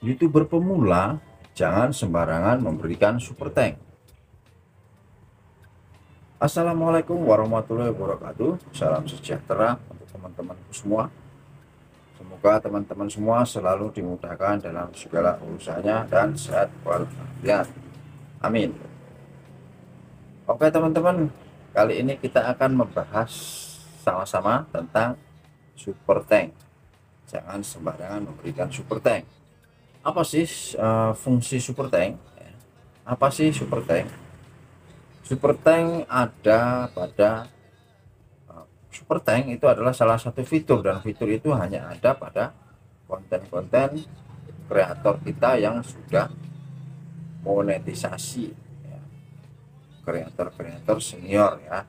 YouTuber pemula jangan sembarangan memberikan super thank. Assalamualaikum warahmatullahi wabarakatuh. Salam sejahtera untuk teman-temanku semua. Semoga teman-teman semua selalu dimudahkan dalam segala urusannya dan sehat walafiat. Amin. Oke teman-teman, kali ini kita akan membahas sama-sama tentang super thank. Jangan sembarangan memberikan super thank. Apa sih fungsi super thank? Apa sih super thank? Super thank ada pada super thank itu adalah salah satu fitur, dan fitur itu hanya ada pada konten-konten kreator kita yang sudah monetisasi ya. Kreator-kreator senior ya,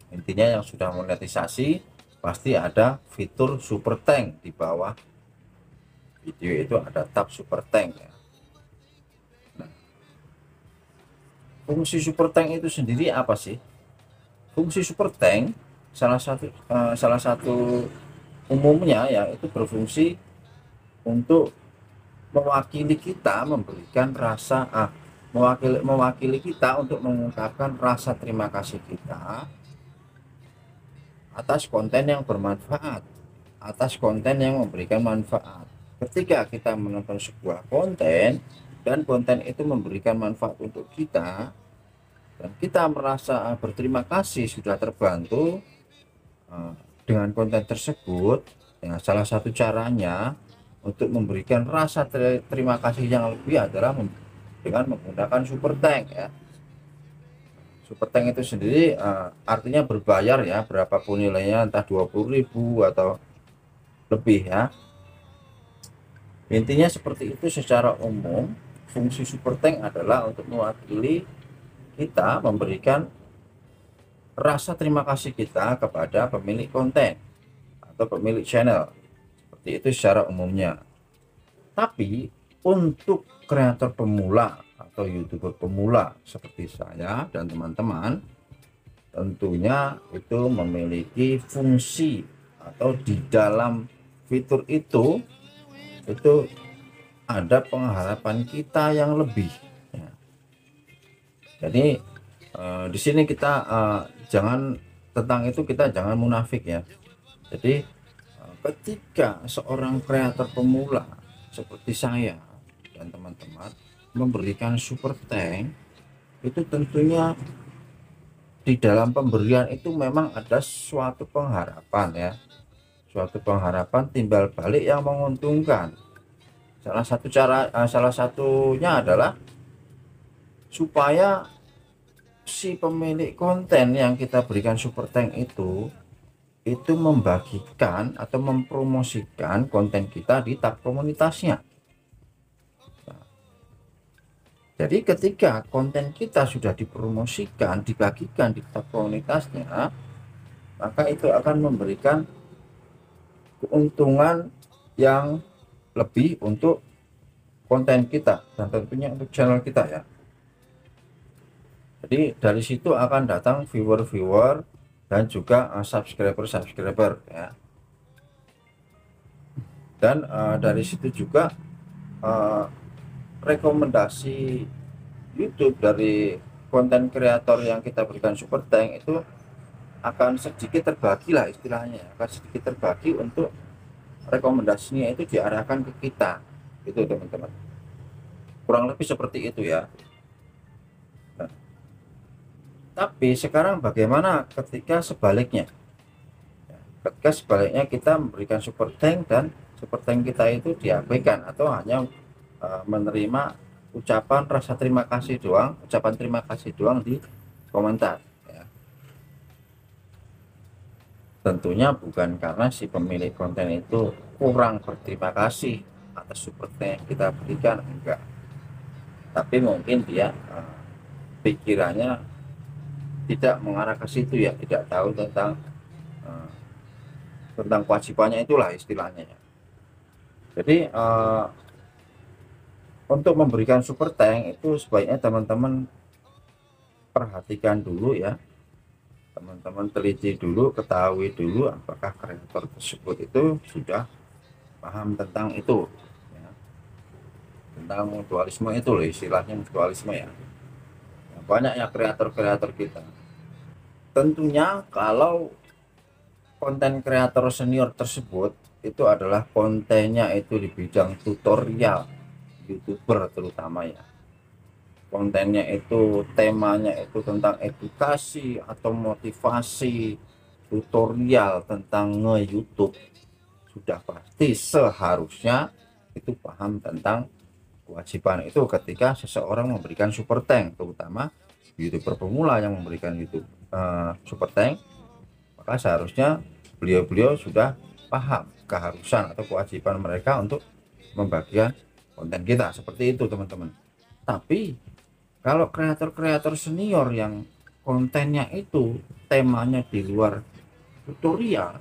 intinya yang sudah monetisasi pasti ada fitur super thank. Di bawah video itu ada tab super thank ya. Nah, fungsi super thank itu sendiri apa sih? Fungsi super thank salah satu umumnya ya itu berfungsi untuk mewakili kita, memberikan rasa mewakili kita untuk mengungkapkan rasa terima kasih kita atas konten yang bermanfaat, atas konten yang memberikan manfaat. Ketika kita menonton sebuah konten dan konten itu memberikan manfaat untuk kita dan kita merasa berterima kasih sudah terbantu dengan konten tersebut, ya, salah satu caranya untuk memberikan rasa terima kasih yang lebih adalah dengan menggunakan super thank ya. Super thank itu sendiri artinya berbayar ya, berapapun nilainya, entah 20.000 atau lebih ya. Intinya seperti itu secara umum. Fungsi super thank adalah untuk mewakili kita, memberikan rasa terima kasih kita kepada pemilik konten atau pemilik channel. Seperti itu secara umumnya. Tapi untuk kreator pemula atau YouTuber pemula seperti saya dan teman-teman, tentunya itu memiliki fungsi atau di dalam fitur itu ada pengharapan kita yang lebih ya. Jadi di sini kita jangan tentang itu kita jangan munafik ya. Jadi ketika seorang kreator pemula seperti saya dan teman-teman memberikan super thank, itu tentunya di dalam pemberian itu memang ada suatu pengharapan ya, suatu pengharapan timbal balik yang menguntungkan. Salah satunya adalah supaya si pemilik konten yang kita berikan super thank itu membagikan atau mempromosikan konten kita di tab komunitasnya. Jadi ketika konten kita sudah dipromosikan, dibagikan di tab komunitasnya, maka itu akan memberikan keuntungan yang lebih untuk konten kita dan tentunya untuk channel kita ya. Jadi dari situ akan datang viewer-viewer dan juga subscriber ya. Dan dari situ juga rekomendasi YouTube dari konten kreator yang kita berikan super thank itu akan sedikit terbagi lah istilahnya, akan sedikit terbagi untuk rekomendasinya itu diarahkan ke kita itu teman-teman, kurang lebih seperti itu ya. Nah, tapi sekarang bagaimana ketika sebaliknya? Ketika sebaliknya kita memberikan super thank dan super thank kita itu diabaikan atau hanya menerima ucapan rasa terima kasih doang, ucapan terima kasih doang di komentar ya. Tentunya bukan karena si pemilik konten itu kurang berterima kasih atas super thank yang kita berikan, enggak, tapi mungkin dia pikirannya tidak mengarah ke situ ya, tidak tahu tentang kewajibannya itulah istilahnya ya. Jadi untuk memberikan super thank itu sebaiknya teman-teman perhatikan dulu ya, teman-teman teliti dulu, ketahui dulu apakah kreator tersebut itu sudah paham tentang itu ya. tentang mutualisme itu loh, istilahnya mutualisme ya. Banyak ya kreator-kreator kita. Tentunya kalau konten kreator senior tersebut itu adalah kontennya itu di bidang tutorial, YouTuber terutama ya, kontennya itu temanya itu tentang edukasi atau motivasi, tutorial tentang nge-YouTube, sudah pasti seharusnya itu paham tentang kewajiban itu ketika seseorang memberikan super tank, terutama YouTuber pemula yang memberikan YouTube super tank, maka seharusnya beliau-beliau sudah paham keharusan atau kewajiban mereka untuk membagikan konten kita, seperti itu teman-teman. Tapi kalau kreator-kreator senior yang kontennya itu temanya di luar tutorial,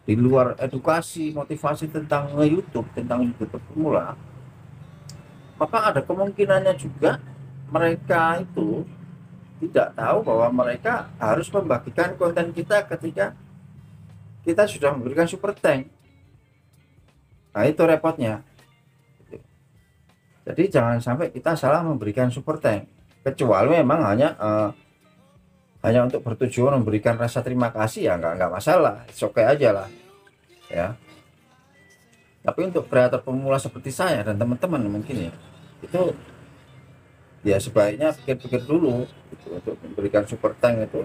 di luar edukasi, motivasi tentang YouTube, tentang YouTube pemula, maka ada kemungkinannya juga mereka itu tidak tahu bahwa mereka harus membagikan konten kita ketika kita sudah memberikan super tank. Nah, itu repotnya. Jadi jangan sampai kita salah memberikan super tank, kecuali memang hanya untuk bertujuan memberikan rasa terima kasih, ya nggak masalah, oke aja lah ya. Tapi untuk kreator pemula seperti saya dan teman-teman mungkin ya, itu ya sebaiknya pikir-pikir dulu gitu, untuk memberikan super tank itu.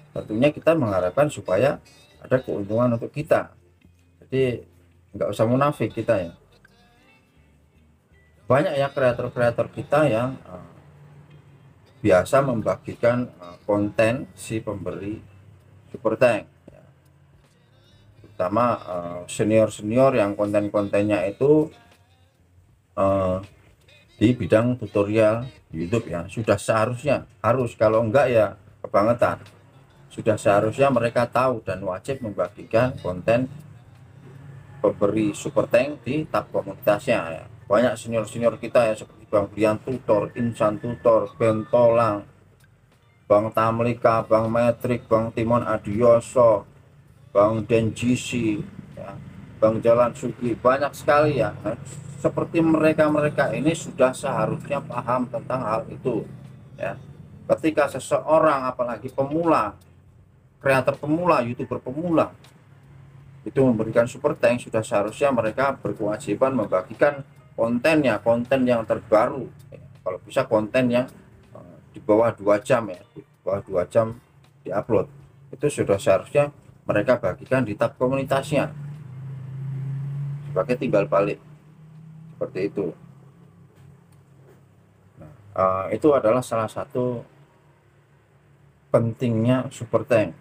Tentunya kita mengharapkan supaya ada keuntungan untuk kita, jadi nggak usah munafik kita ya. Banyak ya kreator-kreator kita yang biasa membagikan konten si pemberi super tank ya. Terutama senior-senior yang konten-kontennya itu di bidang tutorial YouTube ya, sudah seharusnya, harus, kalau enggak ya kebangetan, sudah seharusnya mereka tahu dan wajib membagikan konten pemberi super tank di tab komunitasnya ya. Banyak senior-senior kita ya, seperti Bang Brian Tutor, Insan Tutor, Bentolang, Bang Tamlika, Bang Metrik, Bang Timon Adioso, Bang Denjisi ya, Bang Jalan Sugi, banyak sekali ya. Seperti mereka ini sudah seharusnya paham tentang hal itu ya. Ketika seseorang, apalagi pemula, kreator pemula, YouTuber pemula itu memberikan super tank, sudah seharusnya mereka berkewajiban membagikan kontennya, konten yang terbaru ya. Kalau bisa konten yang di bawah 2 jam ya, di bawah 2 jam diupload, itu sudah seharusnya mereka bagikan di tab komunitasnya sebagai timbal balik, seperti itu. Nah, itu adalah salah satu pentingnya super tank,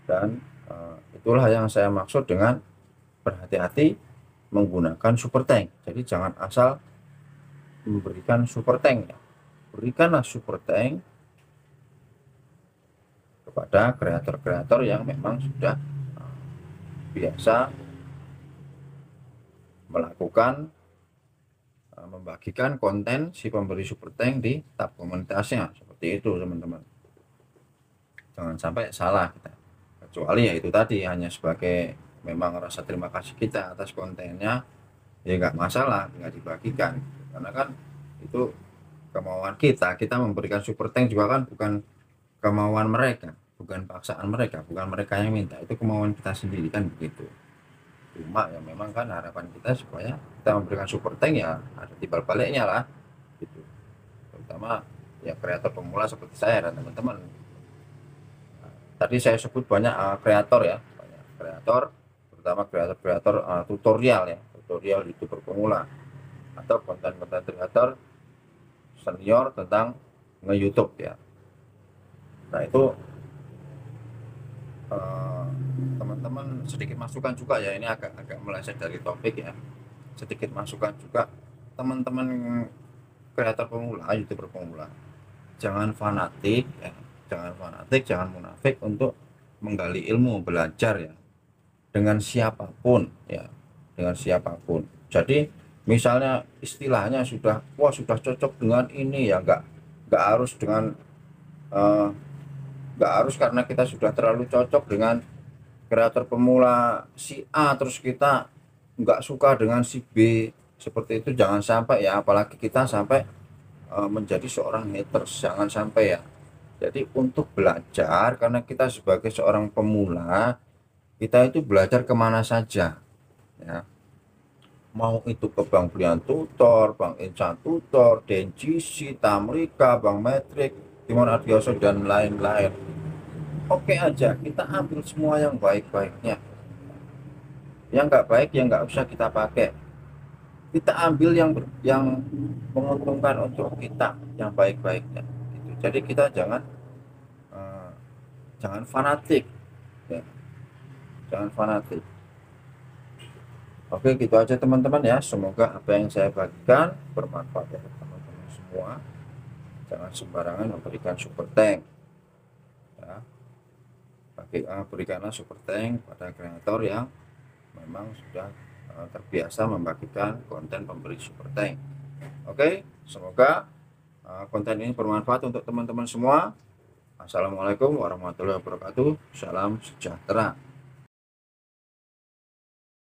dan itulah yang saya maksud dengan berhati-hati menggunakan super tank. Jadi jangan asal memberikan super tank ya. Berikanlah super tank kepada kreator-kreator yang memang sudah biasa melakukan membagikan konten si pemberi super tank di tab komunitasnya, seperti itu teman-teman. Jangan sampai salah kita, kecuali ya itu tadi hanya sebagai memang rasa terima kasih kita atas kontennya, ya nggak masalah, nggak dibagikan, karena kan itu kemauan kita memberikan super tank juga kan bukan kemauan mereka, bukan paksaan mereka, bukan mereka yang minta, itu kemauan kita sendiri kan begitu. Cuma ya memang kan harapan kita supaya kita memberikan super tank ya ada timbal baliknya lah gitu, terutama ya kreator pemula seperti saya dan teman-teman. Tadi saya sebut banyak kreator ya, banyak kreator, terutama kreator-kreator tutorial ya, tutorial YouTuber pemula atau konten-konten kreator senior tentang nge-YouTube ya. Nah itu teman-teman sedikit masukan juga ya, ini agak meleset dari topik ya, sedikit masukan juga teman-teman kreator pemula, YouTuber pemula, jangan fanatik ya, jangan munafik untuk menggali ilmu, belajar ya, dengan siapapun ya, dengan siapapun. Jadi misalnya istilahnya sudah cocok dengan ini ya, nggak harus dengan nggak harus karena kita sudah terlalu cocok dengan kreator pemula si A terus kita nggak suka dengan si B, seperti itu jangan sampai ya, apalagi kita sampai menjadi seorang haters, jangan sampai ya. Jadi untuk belajar, karena kita sebagai seorang pemula, kita itu belajar kemana saja ya, mau itu ke Bank Belian Tutor, Bank Insan Tutor, Dencisi, Tamrika, Bank Metrik, Timon Adioso dan lain-lain. Oke aja, kita ambil semua yang baik-baiknya, yang nggak baik yang nggak usah kita pakai, kita ambil yang menguntungkan untuk kita, yang baik-baiknya gitu. Jadi kita eh, jangan fanatik ya, jangan fanatik. Oke, gitu aja teman-teman ya, semoga apa yang saya bagikan bermanfaat ya teman-teman semua. Jangan sembarangan memberikan super tank ya. Berikanlah super tank pada kreator yang memang sudah terbiasa membagikan konten pemberi super tank. Oke, semoga konten ini bermanfaat untuk teman-teman semua. Assalamualaikum warahmatullahi wabarakatuh. Salam sejahtera.